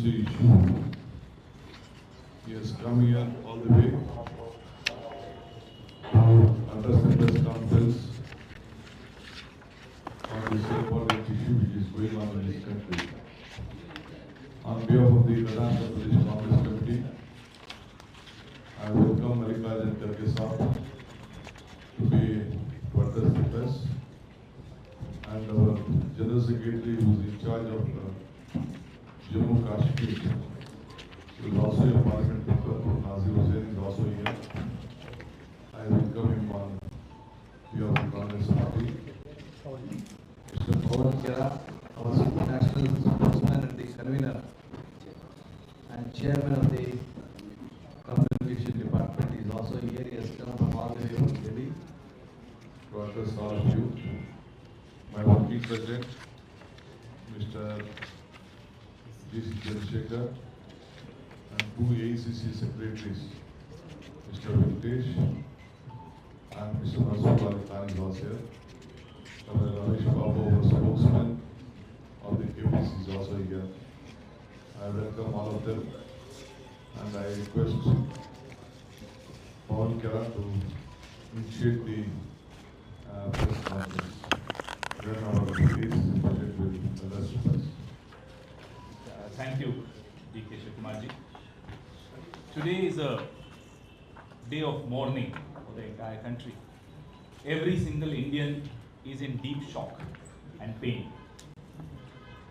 issue. He has come here all the way to address the press conference on this important issue which is going on in this country. On behalf of the Karnataka Pradesh Congress Committee, I welcome Mallikarjun Kharge Sahab to address the press, and our General Secretary who is in charge of Jammu Kashmir, who is also a parliament member, Nazir Hussain is also here. I welcome him on behalf of the Congress Party. Mr. Pawan Kera, our national spokesman and the convener and chairman of the communication department, is also here. He has come from all the way from Delhi To address all of you, my working president, Mr. G.C. Chandrasekhar, and two AICC secretaries, Mr. Venkatesh and Mr. Masood Ali Khan is also here. Dr. Ramesh Babu, our spokesman of the KPC, is also here. I welcome all of them, and I request Pawan Kera to initiate the press conference. Then our AICC budget will address us. Thank you, D.K. Shikumarji. Today is a day of mourning for the entire country. Every single Indian is in deep shock and pain.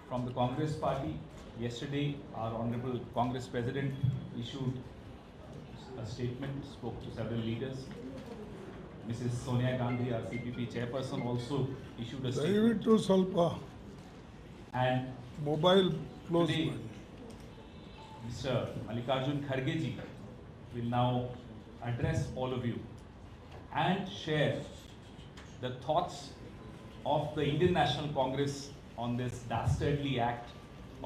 From the Congress Party, yesterday our Honorable Congress President issued a statement, spoke to several leaders. Mrs. Sonia Gandhi, our CPP chairperson, also issued a statement. ದಯವಿಟ್ಟು ಸ್ವಲ್ಪ And mobile close today, ಮಾಡಿ. Mr. Mallikarjun Kharge ji will now address all of you and share the thoughts of the Indian National Congress on this dastardly act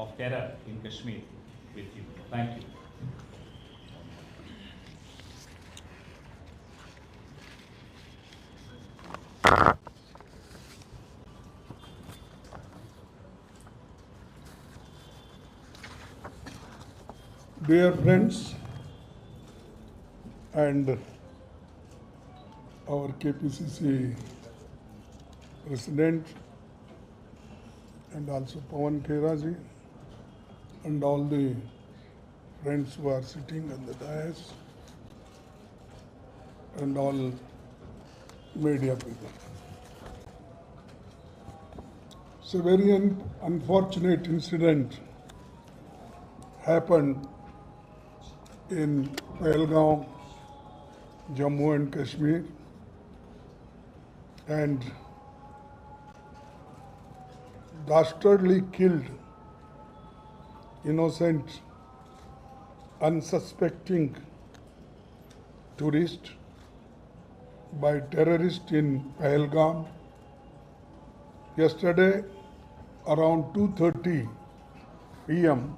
of terror in Kashmir with you. Thank you. Dear friends and our KPCC President and also Pawan Kera ji and all the friends who are sitting on the dais and all media people. It's a very unfortunate incident happened in Pahalgam, Jammu and Kashmir, and dastardly killed innocent, unsuspecting tourist by terrorists in Pahalgam. Yesterday, around 2:30 p.m.,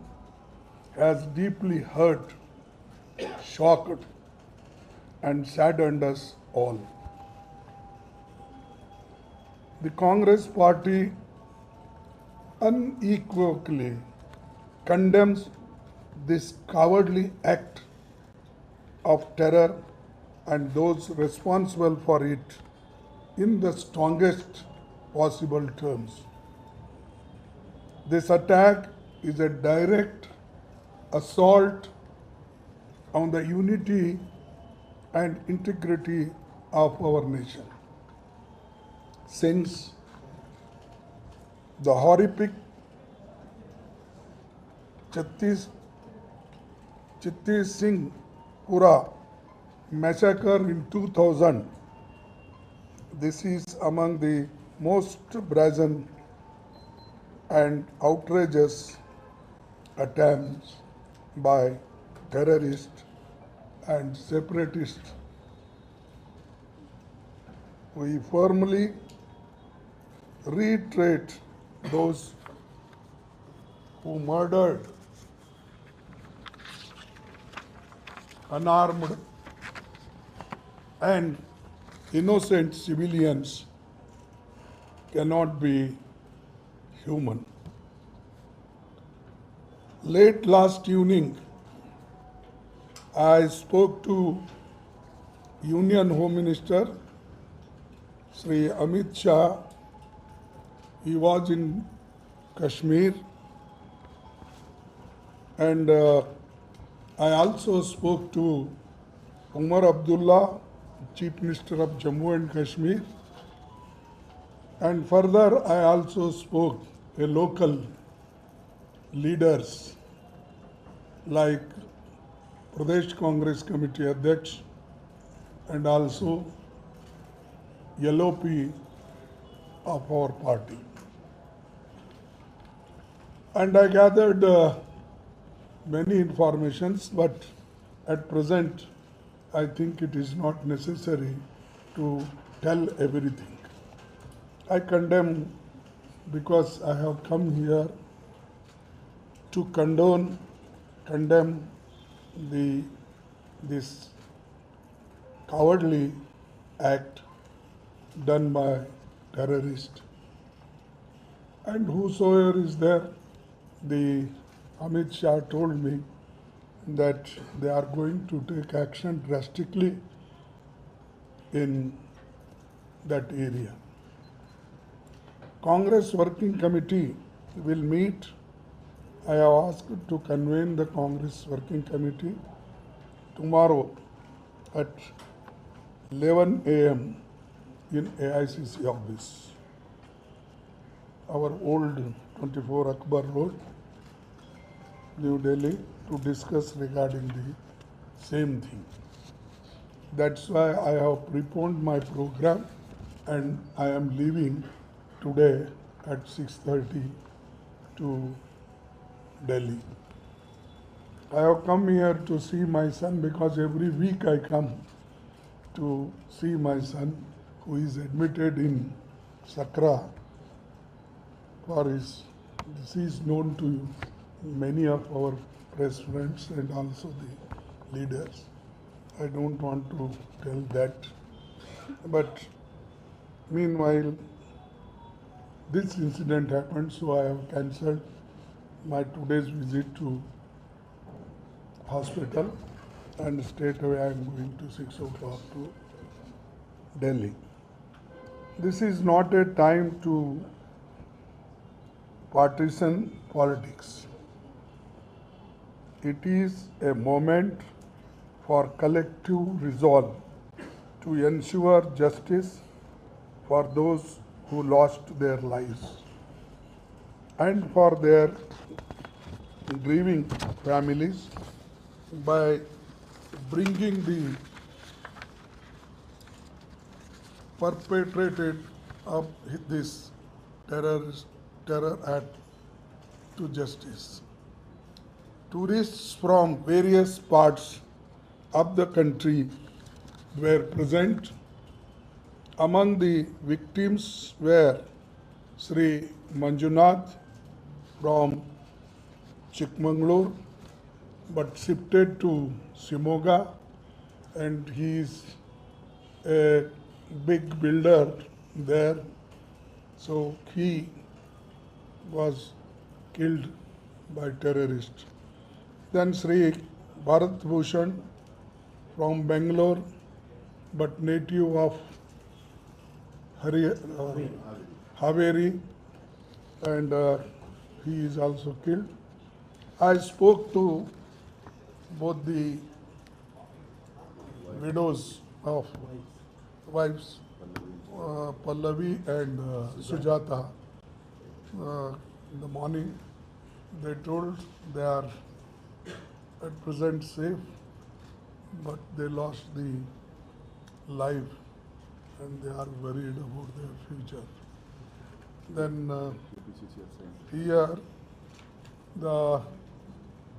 has deeply hurt, shocked, and saddened us all. The Congress Party unequivocally condemns this cowardly act of terror and those responsible for it in the strongest possible terms. This attack is a direct assault on the unity and integrity of our nation. Since the horrific Chittis Singh Pura massacre in 2000, this is among the most brazen and outrageous attempts by terrorists and separatists. We firmly reiterate those who murdered unarmed and innocent civilians cannot be human. Late last evening, I spoke to Union Home Minister Sri Amit Shah. He was in Kashmir, and I also spoke to Umar Abdullah, Chief Minister of Jammu and Kashmir, and further I also spoke to local leaders like Pradesh Congress Committee Adhyaksh and also LOP of our party. And I gathered many informations, but at present I think it is not necessary to tell everything. I condemn, because I have come here to condemn this cowardly act done by terrorists. And whosoever is there, the Amit Shah told me that they are going to take action drastically in that area. Congress Working Committee will meet. I have asked to convene the Congress Working Committee tomorrow at 11 a.m. in AICC office, our old 24 Akbar Road, New Delhi, to discuss regarding the same thing. That's why I have preponed my program, and I am leaving today at 6:30 to Delhi. I have come here to see my son because every week I come to see my son, who is admitted in Sakra for his disease known to many of our press friends and also the leaders. I don't want to tell that. But meanwhile, this incident happened, so I have cancelled my today's visit to hospital, and straight away I am going to 6 o'clock to Delhi. This is not a time to partisan politics. It is a moment for collective resolve to ensure justice for those who lost their lives and for their grieving families by bringing the perpetrated of this terror act to justice. Tourists from various parts of the country were present. Among the victims were Sri Manjunath from Chikmagalur, but shifted to Shimoga, and he is a big builder there. So he was killed by terrorists. Then Sri Bharat Bhushan from Bangalore, but native of Haveri, and he is also killed. I spoke to both the widows of wives, Pallavi and Sujata, in the morning. They told they are at present safe, but they lost the life and they are worried about their future. Then here the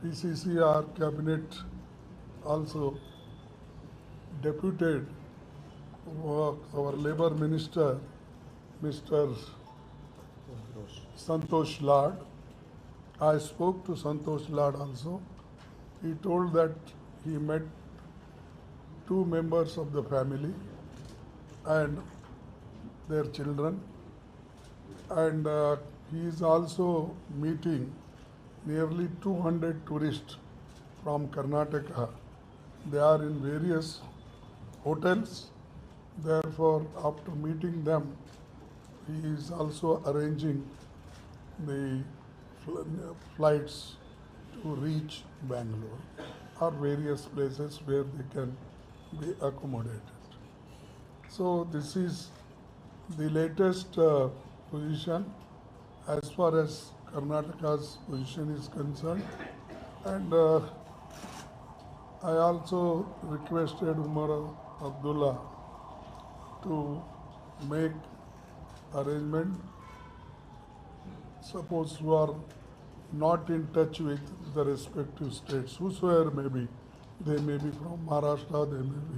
PCCR cabinet also deputed our labor minister, Mr. Santosh Lad. I spoke to Santosh Lad also. He told that he met two members of the family and their children, and he is also meeting nearly 200 tourists from Karnataka. They are in various hotels. Therefore, after meeting them, he is also arranging the flights to reach Bangalore or various places where they can be accommodated. So this is the latest position as far as Karnataka's position is concerned. And I also requested Umar Abdullah to make arrangement. Suppose you are not in touch with the respective states, whosoever may be, they may be from Maharashtra, they may be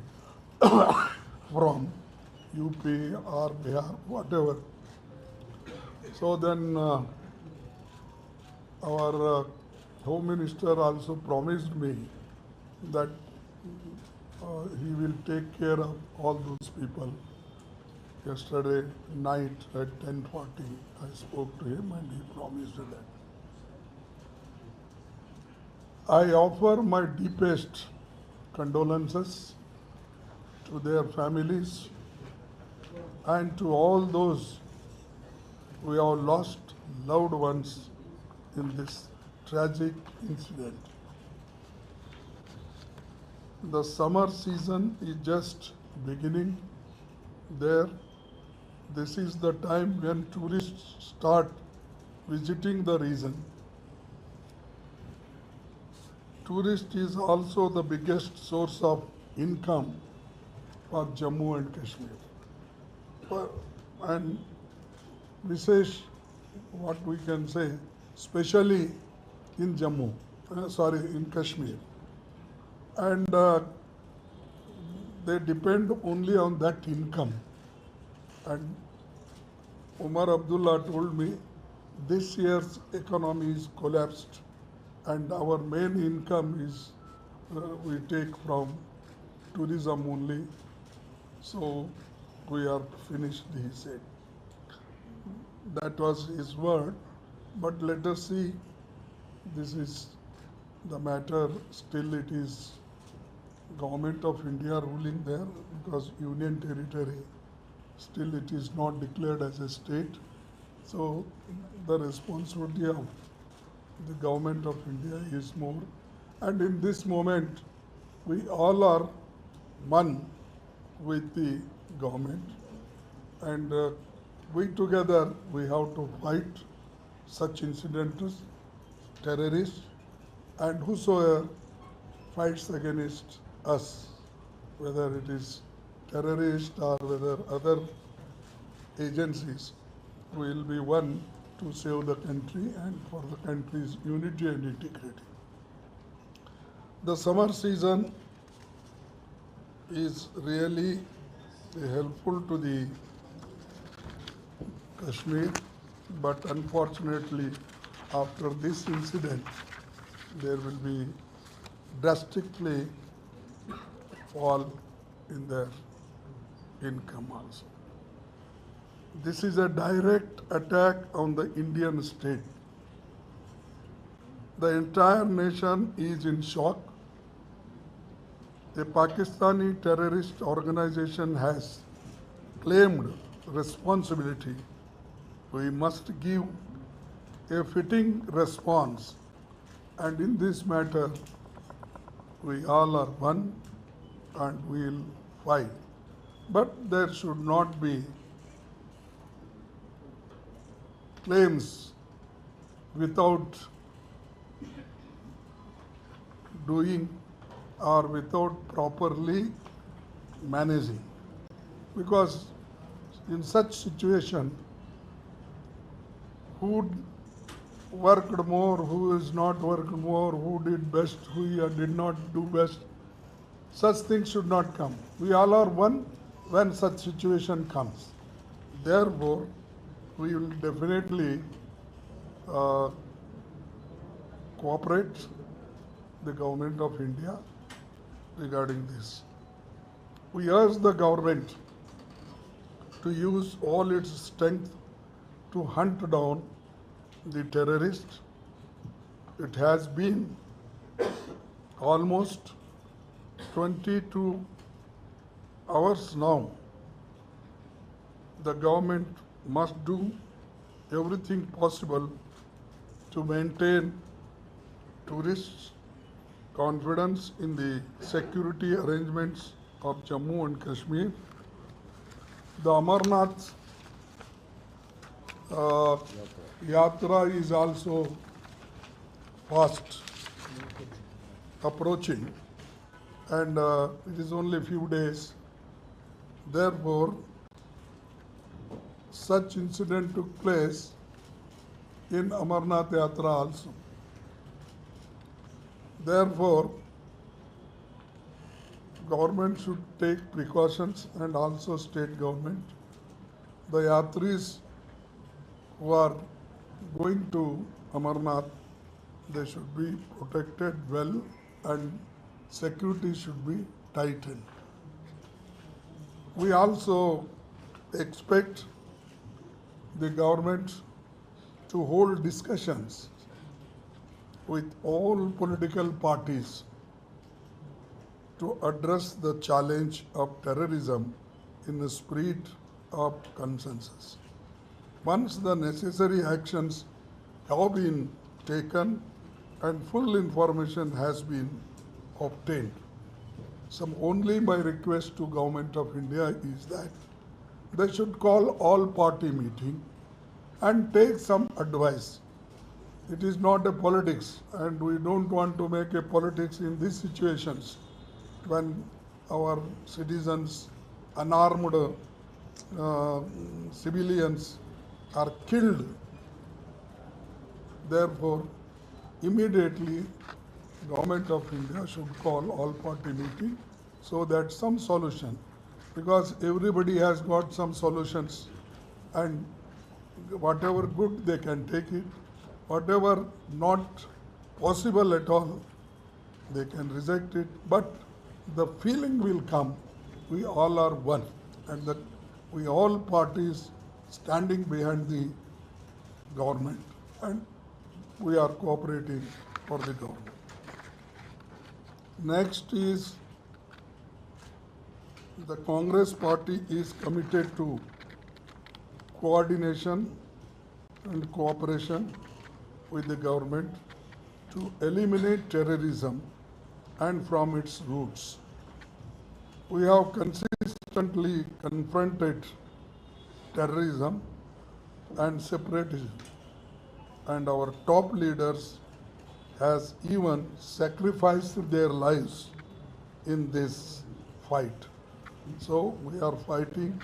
from UP or Bihar, whatever. So then our Home Minister also promised me that he will take care of all those people. Yesterday night at 10:40, I spoke to him and he promised that. I offer my deepest condolences to their families and to all those who have lost loved ones in this tragic incident. The summer season is just beginning there. This is the time when tourists start visiting the region. Tourist is also the biggest source of income for Jammu and Kashmir. And Visesh, what we can say, especially in in Kashmir. And they depend only on that income. And Umar Abdullah told me this year's economy is collapsed and our main income is we take from tourism only. So we are finished, he said. That was his word. But let us see, this is the matter. Still it is Government of India ruling there because Union Territory, still it is not declared as a state. So the responsibility of the Government of India is more. And in this moment, we all are one with the government. And we together, we have to fight such incidents, terrorists, and whosoever fights against us, whether it is terrorist or whether other agencies, will be one to save the country and for the country's unity and integrity. The summer season is really helpful to the Kashmir, but unfortunately after this incident there will be drastically fall in their income also. This is a direct attack on the Indian state. The entire nation is in shock. A Pakistani terrorist organization has claimed responsibility. We must give a fitting response, and in this matter we all are one and we will fight. But there should not be claims without doing or without properly managing. Because in such situation, who worked more, who is not worked more, who did best, who did not do best, such things should not come. We all are one when such situation comes. Therefore, we will definitely cooperate the Government of India regarding this. We urge the government to use all its strength to hunt down the terrorists it has been almost 22 hours now. The government must do everything possible to maintain tourists' confidence in the security arrangements of Jammu and Kashmir. The Amarnath Yatra is also fast approaching, and it is only a few days. Therefore, such incident took place in Amarnath Yatra also. Therefore, government should take precautions, and also state government. The Yatris who are going to Amarnath, they should be protected well, and security should be tightened. We also expect the government to hold discussions with all political parties to address the challenge of terrorism in the spirit of consensus. Once the necessary actions have been taken and full information has been obtained, only my request to Government of India is that they should call all party meeting and take some advice. It is not a politics, and we don't want to make a politics in these situations when our citizens, unarmed civilians are killed. Therefore, immediately Government of India should call all party meeting so that some solution, because everybody has got some solutions, and whatever good they can take it, whatever not possible at all, they can reject it. But the feeling will come, we all are one, and that we all parties standing behind the government, and we are cooperating for the government. Next is the Congress party is committed to coordination and cooperation with the government to eliminate terrorism and from its roots. We have consistently confronted terrorism and separatism, and our top leaders has even sacrificed their lives in this fight. So we are fighting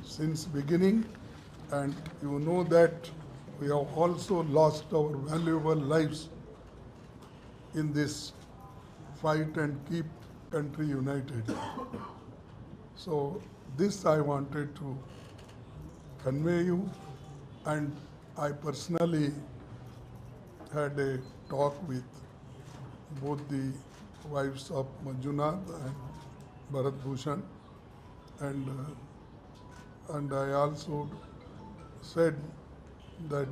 since beginning, and you know that we have also lost our valuable lives in this fight and keep country united. So this I wanted to convey you, and I personally had a talk with both the wives of Manjunath and Bharat Bhushan, and I also said that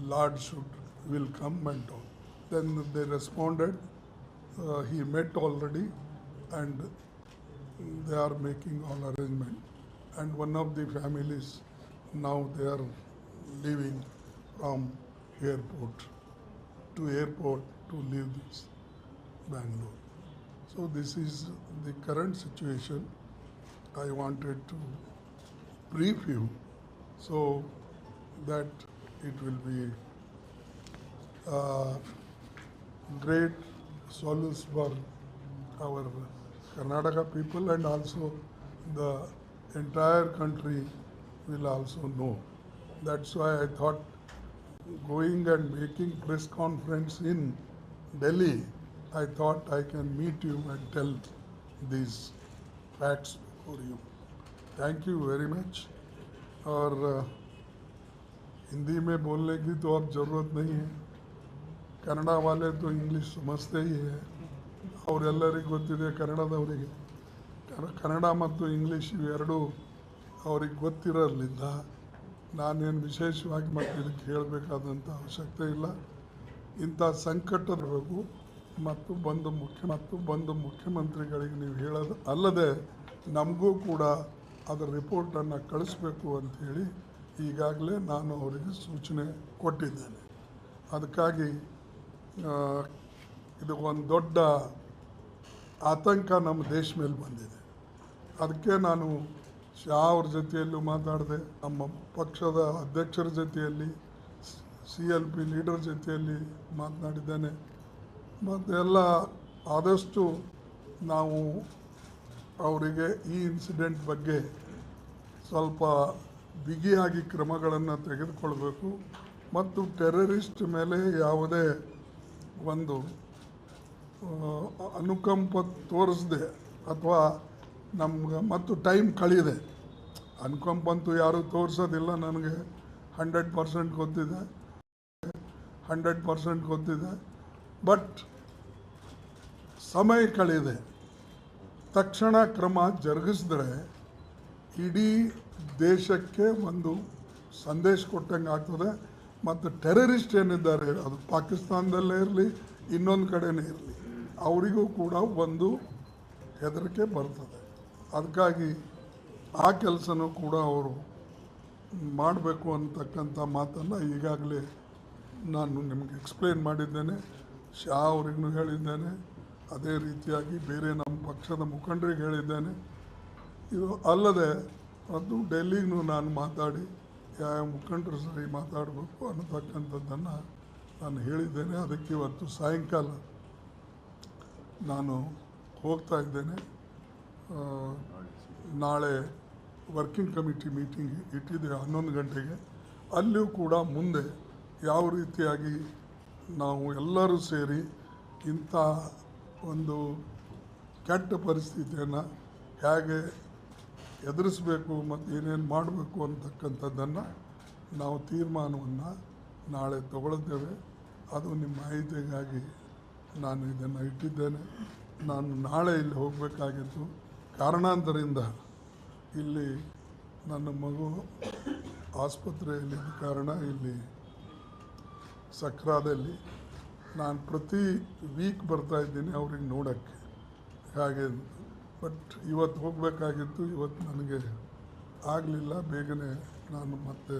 Lord will come and talk. Then they responded, he met already, and they are making all arrangement. And one of the families, now they are leaving from airport to leave this Bangalore. So this is the current situation. I wanted to brief you so that it will be great solace for our Karnataka people, and also the entire country will also know. That's why I thought going and making press conference in Delhi, I thought I can meet you and tell these facts before you. Thank you very much. और हिंदी में बोलने की तो अब ज़रूरत नहीं है, कन्नड़ा वाले तो इंग्लिश समझते ही है, ಅವರೆಲ್ಲರಿಗೂ ಗೊತ್ತಿದೆ ಕನ್ನಡದವರಿಗೆ. ಕನ್ನಡ ಮತ್ತು ಇಂಗ್ಲೀಷ್ ಇವೆರಡೂ ಅವ್ರಿಗೆ ಗೊತ್ತಿರೋದ್ರಿಂದ ನಾನೇನು ವಿಶೇಷವಾಗಿ ಮತ್ತೆ ಇದಕ್ಕೆ ಹೇಳಬೇಕಾದಂಥ ಅವಶ್ಯಕತೆ ಇಲ್ಲ. ಇಂಥ ಸಂಕಟದವರೆಗೂ ಮತ್ತು ಬಂದು ಮುಖ್ಯಮಂತ್ರಿಗಳಿಗೆ ನೀವು ಹೇಳೋದು ಅಲ್ಲದೆ ನಮಗೂ ಕೂಡ ಅದರ ರಿಪೋರ್ಟನ್ನು ಕಳಿಸ್ಬೇಕು ಅಂಥೇಳಿ ಈಗಾಗಲೇ ನಾನು ಅವರಿಗೆ ಸೂಚನೆ ಕೊಟ್ಟಿದ್ದೇನೆ. ಅದಕ್ಕಾಗಿ ಇದು ಒಂದು ದೊಡ್ಡ ಆತಂಕ ನಮ್ಮ ದೇಶ ಮೇಲೆ ಬಂದಿದೆ. ಅದಕ್ಕೆ ನಾನು ಶಾ ಅವ್ರ ಜೊತೆಯಲ್ಲೂ ಮಾತಾಡಿದೆ, ನಮ್ಮ ಪಕ್ಷದ ಅಧ್ಯಕ್ಷರ ಜೊತೆಯಲ್ಲಿ, CLP ಲೀಡರ್ ಜೊತೆಯಲ್ಲಿ ಮಾತನಾಡಿದ್ದೇನೆ. ಮತ್ತು ಎಲ್ಲ ಆದಷ್ಟು ನಾವು ಅವರಿಗೆ ಈ ಇನ್ಸಿಡೆಂಟ್ ಬಗ್ಗೆ ಸ್ವಲ್ಪ ಬಿಗಿಯಾಗಿ ಕ್ರಮಗಳನ್ನು ತೆಗೆದುಕೊಳ್ಬೇಕು ಮತ್ತು ಟೆರರಿಸ್ಟ್ ಮೇಲೆ ಯಾವುದೇ ಒಂದು ಅನುಕಂಪ ತೋರಿಸದೆ ಅಥವಾ ನಮ್ಗೆ ಮತ್ತು ಟೈಮ್ ಕಳೆಯದೆ, ಅನುಕಂಪ ಅಂತೂ ಯಾರೂ ತೋರಿಸೋದಿಲ್ಲ, ನನಗೆ 100% ಗೊತ್ತಿದೆ, ಬಟ್ ಸಮಯ ಕಳೆಯದೆ ತಕ್ಷಣ ಕ್ರಮ ಜರುಗಿಸಿದ್ರೆ ಇಡೀ ದೇಶಕ್ಕೆ ಒಂದು ಸಂದೇಶ ಕೊಟ್ಟಂಗೆ ಆಗ್ತದೆ. ಮತ್ತು ಟೆರರಿಸ್ಟ್ ಏನಿದ್ದಾರೆ, ಅದು ಪಾಕಿಸ್ತಾನದಲ್ಲೇ ಇರಲಿ ಇನ್ನೊಂದು ಕಡೆನೇ ಇರಲಿ, ಅವರಿಗೂ ಕೂಡ ಒಂದು ಹೆದರಿಕೆ ಬರ್ತದೆ. ಅದಕ್ಕಾಗಿ ಆ ಕೆಲಸನೂ ಕೂಡ ಅವರು ಮಾಡಬೇಕು ಅಂತಕ್ಕಂಥ ಮಾತನ್ನು ಈಗಾಗಲೇ ನಾನು ನಿಮಗೆ ಎಕ್ಸ್ಪ್ಲೇನ್ ಮಾಡಿದ್ದೇನೆ. ಶಾ ಅವ್ರಿಗೂ ಹೇಳಿದ್ದೇನೆ, ಅದೇ ರೀತಿಯಾಗಿ ಬೇರೆ ನಮ್ಮ ಪಕ್ಷದ ಮುಖಂಡರಿಗೆ ಹೇಳಿದ್ದೇನೆ. ಇದು ಅಲ್ಲದೆ ಮತ್ತು ಡೆಲ್ಲಿಗೂ ನಾನು ಮಾತಾಡಿ ಯಾವ ಮುಖಂಡರು ಸರಿ ಮಾತಾಡಬೇಕು ಅನ್ನತಕ್ಕಂಥದ್ದನ್ನು ನಾನು ಹೇಳಿದ್ದೇನೆ. ಅದಕ್ಕೆ ಇವತ್ತು ಸಾಯಂಕಾಲ ನಾನು ಹೋಗ್ತಾ ಇದ್ದೇನೆ. ನಾಳೆ ವರ್ಕಿಂಗ್ ಕಮಿಟಿ ಮೀಟಿಂಗ್ ಇಟ್ಟಿದ್ದೇವೆ 11 ಗಂಟೆಗೆ. ಅಲ್ಲಿಯೂ ಕೂಡ ಮುಂದೆ ಯಾವ ರೀತಿಯಾಗಿ ನಾವು ಎಲ್ಲರೂ ಸೇರಿ ಇಂಥ ಒಂದು ಕೆಟ್ಟ ಪರಿಸ್ಥಿತಿಯನ್ನು ಹೇಗೆ ಎದುರಿಸಬೇಕು ಮತ್ತು ಏನೇನು ಮಾಡಬೇಕು ಅಂತಕ್ಕಂಥದ್ದನ್ನು ನಾವು ತೀರ್ಮಾನವನ್ನು ನಾಳೆ ತಗೊಳ್ತೇವೆ. ಅದು ನಿಮ್ಮ ಮಾಹಿತಿಗಾಗಿ ನಾನು ಇದನ್ನು ಇಟ್ಟಿದ್ದೇನೆ. ನಾನು ನಾಳೆ ಇಲ್ಲಿ ಹೋಗಬೇಕಾಗಿತ್ತು, ಕಾರಣಾಂತರದಿಂದ ಇಲ್ಲಿ ನನ್ನ ಮಗು ಆಸ್ಪತ್ರೆಯಲ್ಲಿದ್ದ ಕಾರಣ ಇಲ್ಲಿ ಸಕ್ರಾದಲ್ಲಿ ನಾನು ಪ್ರತಿ ವೀಕ್ ಬರ್ತಾಯಿದ್ದೀನಿ ಅವ್ರಿಗೆ ನೋಡೋಕ್ಕೆ ಹಾಗೆ. ಬಟ್ ಇವತ್ತು ಹೋಗಬೇಕಾಗಿತ್ತು, ಇವತ್ತು ನನಗೆ ಆಗಲಿಲ್ಲ. ಬೇಗನೆ ನಾನು ಮತ್ತೆ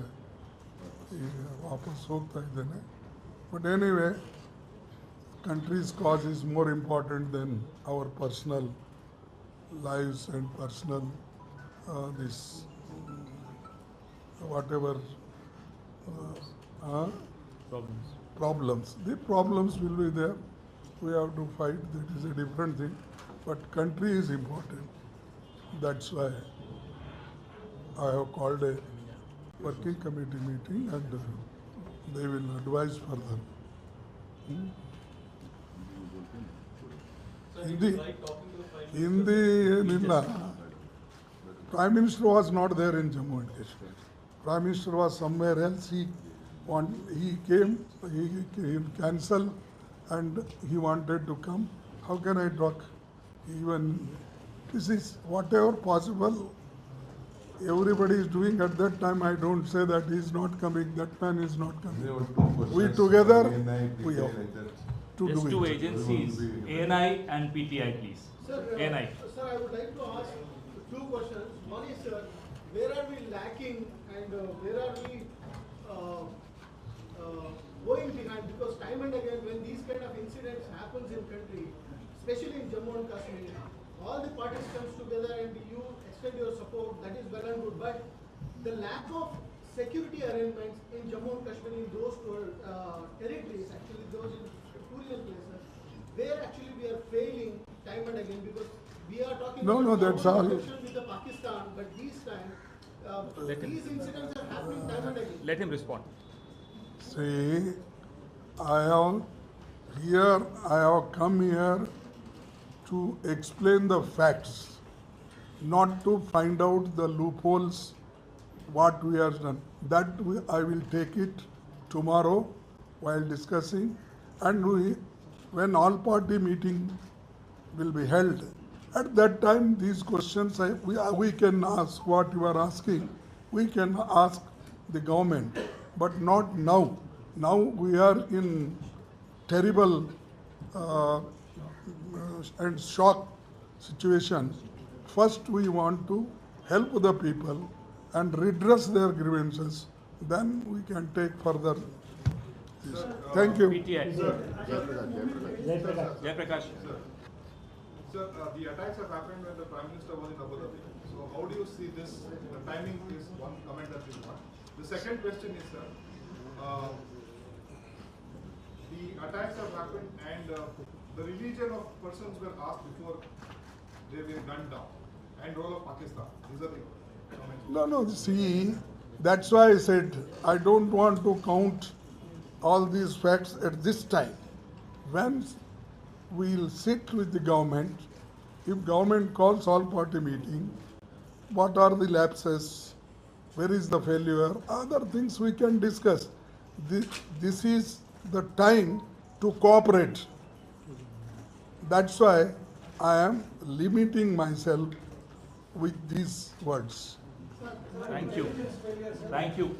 ಈಗ ವಾಪಸ್ ಹೋಗ್ತಾ ಇದ್ದೇನೆ. But anyway, country's cause is more important than our personal lives and personal this whatever problems. The problems will be there. We have to fight. That is a different thing. But country is important. That's why I have called a working committee meeting and they will advise further. Hindi, Prime Minister was not there in Jammu and Kashmir. Prime Minister was somewhere else. He came, he cancelled and he wanted to come. How can I talk? Even this is whatever possible everybody is doing at that time. I don't say that he is not coming, that man is not coming. We together, we have to Just do two it. agencies, ANI and PTI, please. Sir, ANI. sir, I would like to ask two questions. One is, where are we lacking and where are we going behind? Because time and again, when these kind of incidents happens in country, especially in Jammu and Kashmir, all the parties comes together and you extend your support. That is well and good. But the lack of security arrangements in Jammu and Kashmir, in those territories, actually those in tourism places, where actually we are failing time and again, because we are talking about that's all. with the Pakistan, but these time these incidents are happening time and again. Let him respond. See, I have come here to explain the facts, not to find out the loopholes, what we have done. I will take it tomorrow while discussing, and when all party meeting will be held, at that time these questions we can ask what you are asking. We can ask the government, but not now. Now we are in terrible and shock situation, first we want to help the people and redress their grievances, then we can take further. Thank you. PTI. Jayaprakash. Sir, the attacks have happened when the Prime Minister was in Abu Dhabi. So how do you see this? The timing is one comment that we want. The second question is, sir, the attacks have happened and the religion of persons were asked before they were gunned down, and role of Pakistan. These are the comments. No, see, that's why I said I don't want to count all these facts at this time. When we'll sit with the government, if government calls all party meeting, what are the lapses, where is the failure, other things we can discuss. This is the time to cooperate. That's why I am limiting myself with these words. Thank you. Thank you.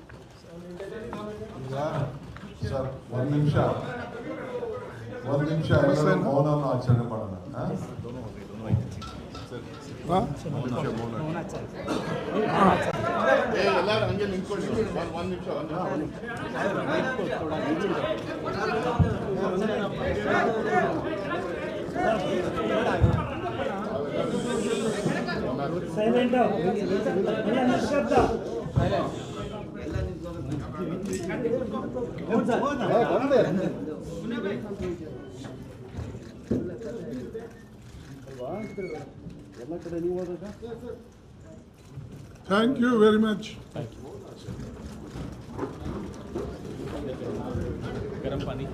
Sir ಒಂದು ನಿಮಿಷ ಎಲ್ಲರೂ ಮೌನವನ್ನು ಆಚರಣೆ ಮಾಡೋಣ. ಎಲ್ಲರೂ ಹಂಗೆ ನಿಂತ್ಕೊಳ್ಳಿ. ಒಂದು ನಿಮಿಷ. ಸೈಲೆಂಟ್ ಎಲ್ಲ ನಿಶ್ಶಬ್ದ. Thank you very much. गरम पानी.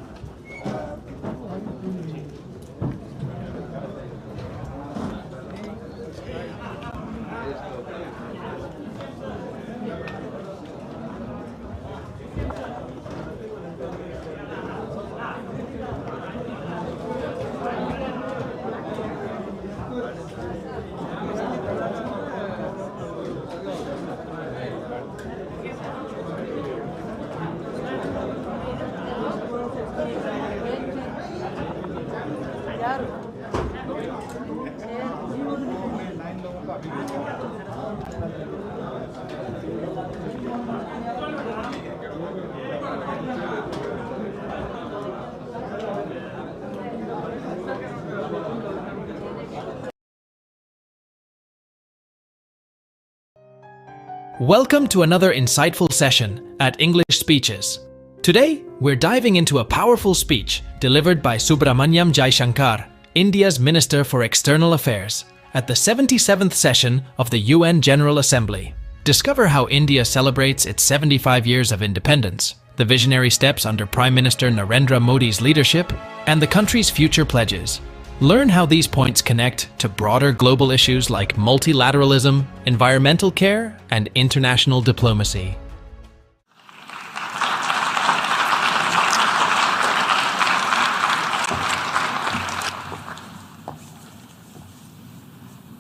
Welcome to another insightful session at English Speeches. Today, we're diving into a powerful speech delivered by Subramanyam Jaishankar, India's Minister for External Affairs, at the 77th session of the UN General Assembly. Discover how India celebrates its 75 years of independence, the visionary steps under Prime Minister Narendra Modi's leadership, and the country's future pledges. Learn how these points connect to broader global issues like multilateralism, environmental care, and international diplomacy.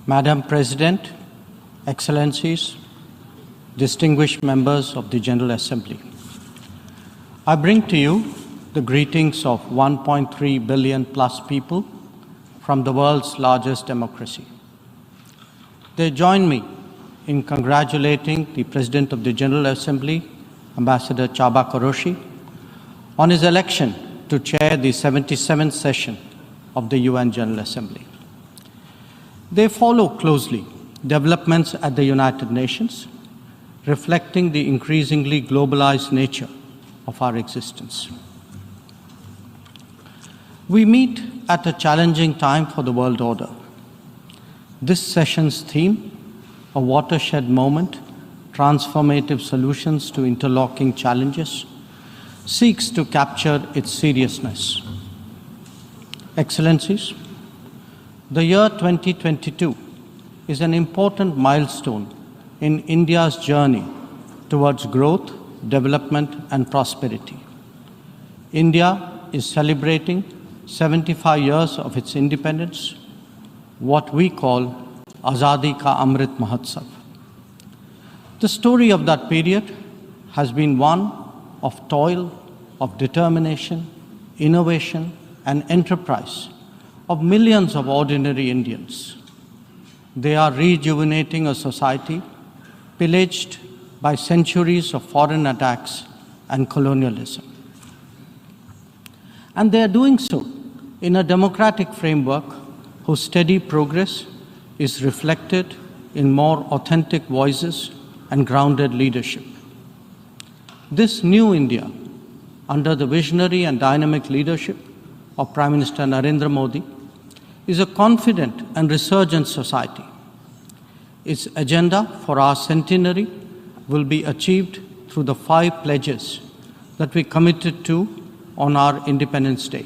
Madam President, Excellencies, distinguished members of the General Assembly, I bring to you the greetings of 1.3 billion plus people from the world's largest democracy. They join me in congratulating the President of the General Assembly, Ambassador Csaba Kőrösi, on his election to chair the 77th session of the UN General Assembly. They follow closely developments at the United Nations, reflecting the increasingly globalized nature of our existence. We meet at a challenging time for the world order. This session's theme, a watershed moment, transformative solutions to interlocking challenges, seeks to capture its seriousness. Excellencies, the year 2022 is an important milestone in India's journey towards growth, development, and prosperity. India is celebrating 75 years of its independence, what we call Azadi Ka Amrit Mahotsav. The story of that period has been one of toil, of determination, innovation, and enterprise of millions of ordinary Indians. They are rejuvenating a society pillaged by centuries of foreign attacks and colonialism. And they are doing so in a democratic framework whose steady progress is reflected in more authentic voices and grounded leadership. This new India, under the visionary and dynamic leadership of Prime Minister Narendra Modi, is a confident and resurgent society. Its agenda for our centenary will be achieved through the 5 pledges that we committed to on our Independence Day.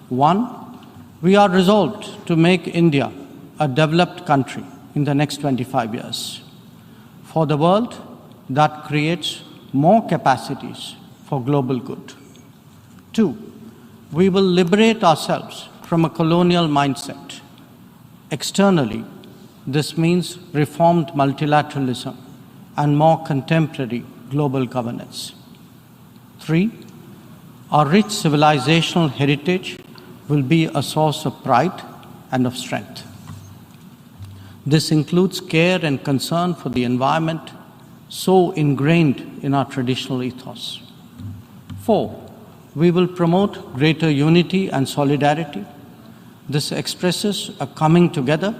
1. We are resolved to make India a developed country in the next 25 years. For the world, that creates more capacities for global good. 2. We will liberate ourselves from a colonial mindset. Externally, this means reformed multilateralism and more contemporary global governance. 3. Our rich civilizational heritage will be a source of pride and of strength. This includes care and concern for the environment, so ingrained in our traditional ethos. 4. We will promote greater unity and solidarity. This expresses a coming together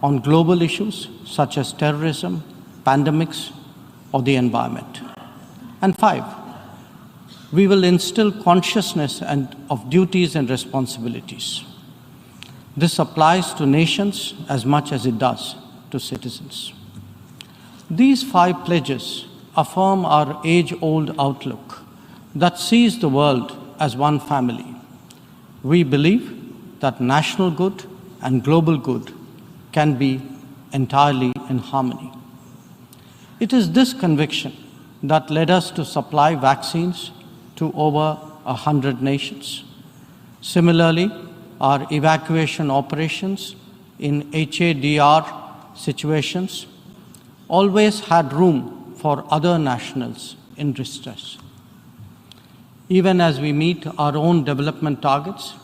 on global issues such as terrorism, pandemics, or the environment. And 5, we will instill consciousness of duties and responsibilities. This applies to nations as much as it does to citizens. These 5 pledges affirm our age-old outlook that sees the world as one family. We believe that national good and global good can be entirely in harmony. It is this conviction that led us to supply vaccines to over 100 nations. Similarly, our evacuation operations in HADR situations always had room for other nationals in distress. Even as we meet our own development targets,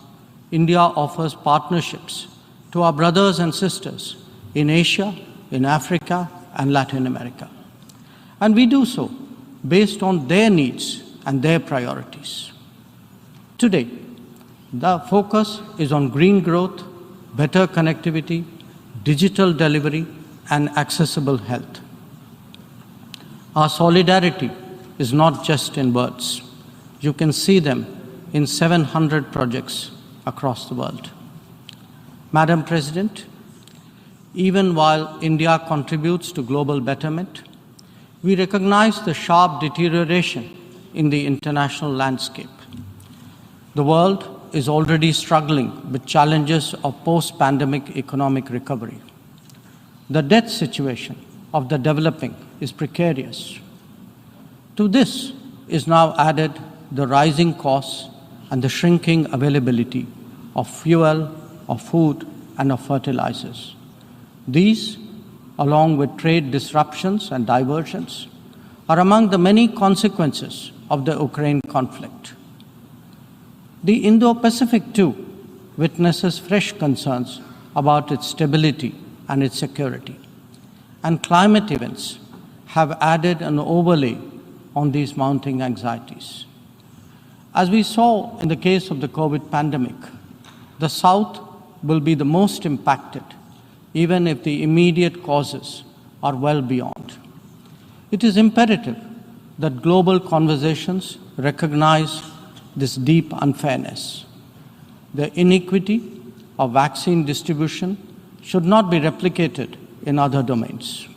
India offers partnerships to our brothers and sisters in Asia, in Africa, and Latin America. And we do so based on their needs and their priorities. Today, the focus is on green growth, better connectivity, digital delivery, and accessible health. Our solidarity is not just in words. You can see them in 700 projects across the world. Madam President, even while India contributes to global betterment, we recognize the sharp deterioration in the international landscape. The world is already struggling with challenges of post-pandemic economic recovery. The debt situation of the developing is precarious. To this is now added the rising costs and the shrinking availability of fuel, of food, and of fertilizers. These, along with trade disruptions and diversions, are among the many consequences of the Ukraine conflict. The Indo-Pacific, too, witnesses fresh concerns about its stability and its security. And climate events have added an overlay on these mounting anxieties. As we saw in the case of the COVID pandemic, the South will be the most impacted, even if the immediate causes are well beyond. It is imperative that global conversations recognize this deep unfairness. The inequity of vaccine distribution should not be replicated in other domains.